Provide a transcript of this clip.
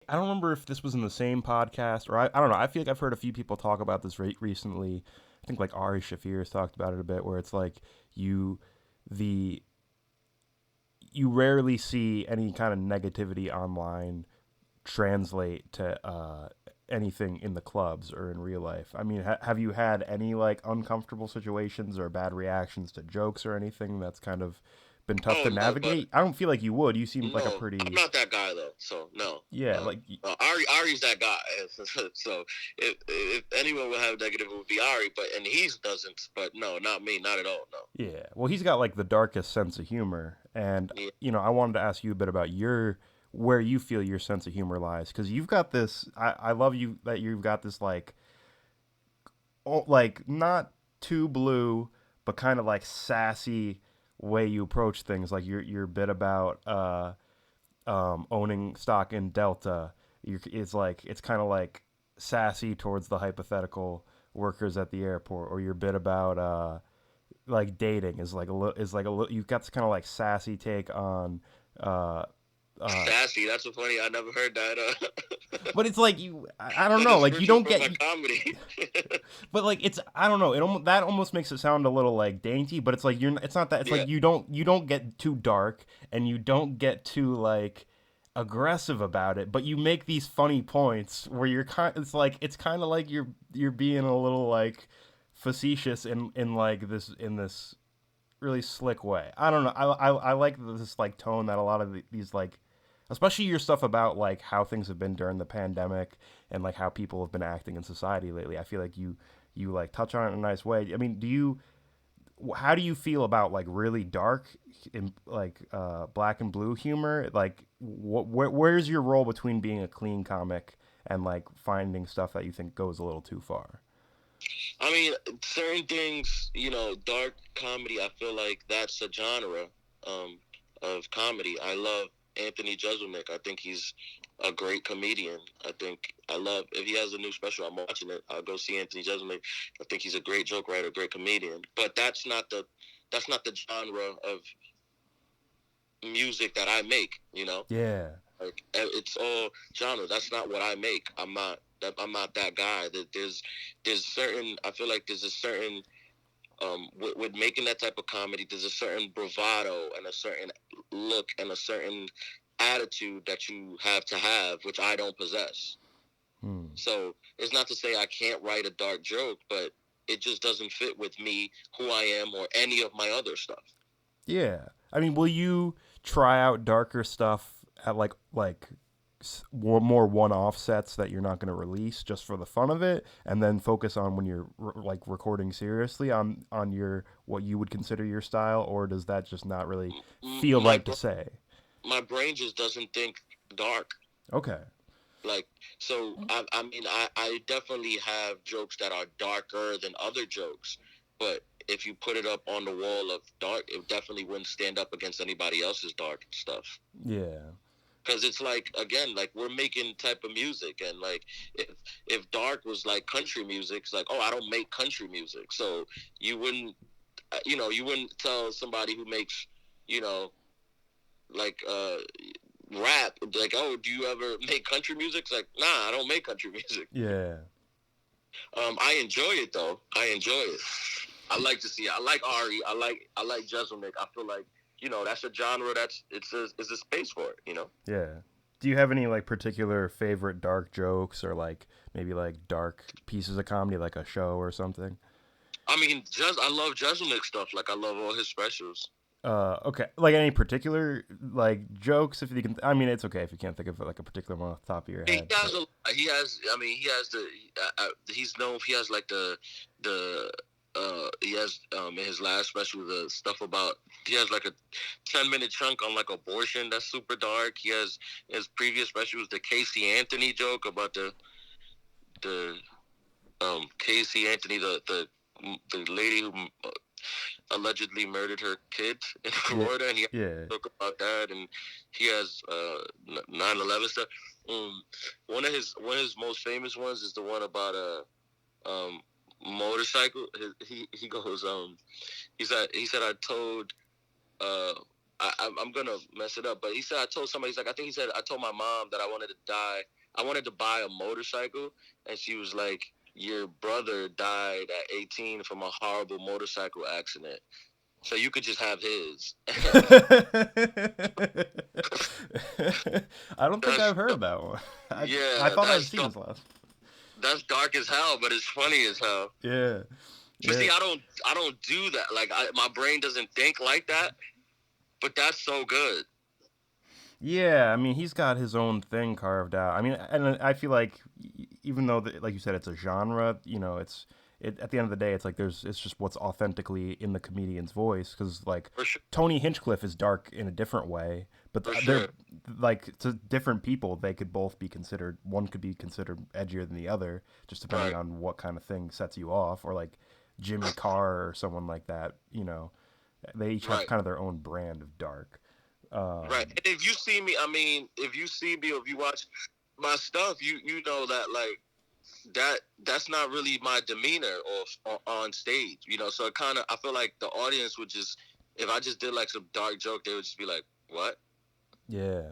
I don't remember if this was in the same podcast or I don't know. I feel like I've heard a few people talk about this recently. I think like Ari Shafir has talked about it a bit, where it's like you the you rarely see any kind of negativity online translate to anything in the clubs or in real life. I mean, have you had any like uncomfortable situations or bad reactions to jokes or anything that's kind of been tough to Oh no, but navigate? I don't feel like you would. You seem like a no, I'm pretty not that guy though. So no. yeah, like Ari's that guy. So if anyone would have negative, it would be Ari. But and he doesn't. But no, not me. Not at all. No. yeah. Well, he's got like the darkest sense of humor, and Yeah. I wanted to ask you a bit about your where you feel your sense of humor lies because you've got this. I love you that you've got this like not too blue, but kind of like sassy way you approach things. Like your bit about owning stock in Delta. It's like it's kind of like sassy towards the hypothetical workers at the airport, or your bit about like dating is like a little. You've got this kind of like sassy take on. Uh, uh, Sassy. That's so funny. I never heard that. but it's like I don't That know, is like you scripture don't from get my comedy. but like it's I don't know. That almost makes it sound a little like dainty, but it's like you're. It's not that. It's Yeah. like you don't get too dark and you don't get too like aggressive about it, but you make these funny points where you're kind. It's kind of like you're being a little like facetious in like this really slick way. I don't know. I like this like tone that a lot of these like, especially your stuff about like how things have been during the pandemic and like how people have been acting in society lately. I feel like you like touch on it in a nice way. I mean, how do you feel about like really dark in like black and blue humor? Like where's your role between being a clean comic and like finding stuff that you think goes a little too far? I mean, certain things, dark comedy. I feel like that's a genre um, of comedy. I love Anthony Jeselnik. I think he's a great comedian. I love if he has a new special. I'm watching it. I'll go see Anthony Jeselnik. I think he's a great joke writer, great comedian. But that's not the genre of music that I make. Yeah. Like it's all genre. That's not what I make. I'm not that guy. There's certain. I feel like there's a certain with making that type of comedy. There's a certain bravado and a certain look and a certain attitude that you have to have, which I don't possess. Hmm. So it's not to say I can't write a dark joke, but it just doesn't fit with me, who I am, or any of my other stuff. Yeah. I mean, will you try out darker stuff at more one-off sets that you're not going to release just for the fun of it, and then focus on when you're like recording seriously on your what you would consider your style, or does that just not really feel My right to say? my brain just doesn't think dark. Okay. Like, so I mean, I definitely have jokes that are darker than other jokes, but if you put it up on the wall of dark, it definitely wouldn't stand up against anybody else's dark stuff. Yeah. Because it's like, again, like we're making type of music, and like if dark was like country music, it's like, oh, I don't make country music, so you wouldn't you wouldn't tell somebody who makes you know like rap, like, oh, do you ever make country music? It's like, nah, I don't make country music. Yeah. I enjoy it though. I enjoy it. I like to see it. I like Ari. I like Jeselnik. I feel like that's a genre it's a space for it. Yeah. Do you have any like particular favorite dark jokes or like maybe like dark pieces of comedy, like a show or something? I mean, I love Jeselnik stuff. Like I love all his specials. Okay. Like any particular like jokes, if you can. I mean, it's okay if you can't think of like a particular one off the top of your He head, has but a. He has. I mean, he has the. He's known. He has like the. He has in his last special the stuff about. He has like a 10-minute chunk on like abortion that's super dark. He has his previous special was the Casey Anthony joke about the Casey Anthony the lady who allegedly murdered her kid in yeah, Florida, and he yeah, talk about that, and he has 9/11 stuff. Um, one of his most famous ones is the one about a motorcycle. He goes he said I told uh I'm gonna mess it up, but he said I told somebody. He's like, I think he said I told my mom that I wanted to die I wanted to buy a motorcycle, and she was like, "Your brother died at 18 from a horrible motorcycle accident, so you could just have his." I don't think that's I've heard that one. I yeah, thought I'd seen his last. that's dark as hell, but it's funny as hell. Yeah, But yeah, see, I don't do that. Like my brain doesn't think like that. But that's so good. yeah. I mean, he's got his own thing carved out. I mean, and I feel like even though, like you said, it's a genre. At the end of the day, it's like it's just what's authentically in the comedian's voice. Because like For sure. Tony Hinchcliffe is dark in a different way, but For they're sure. like to different people. They could both be considered. One could be considered edgier than the other, just depending Right. on what kind of thing sets you off. Or like Jimmy Carr or someone like that. They each have Right. kind of their own brand of dark. Right. And if you see me, I mean, if you see me or if you watch my stuff, you know that like that's not really my demeanor or on stage, you know. So it kind of I feel like the audience would just if I just did like some dark joke, they would just be like, "What?" Yeah.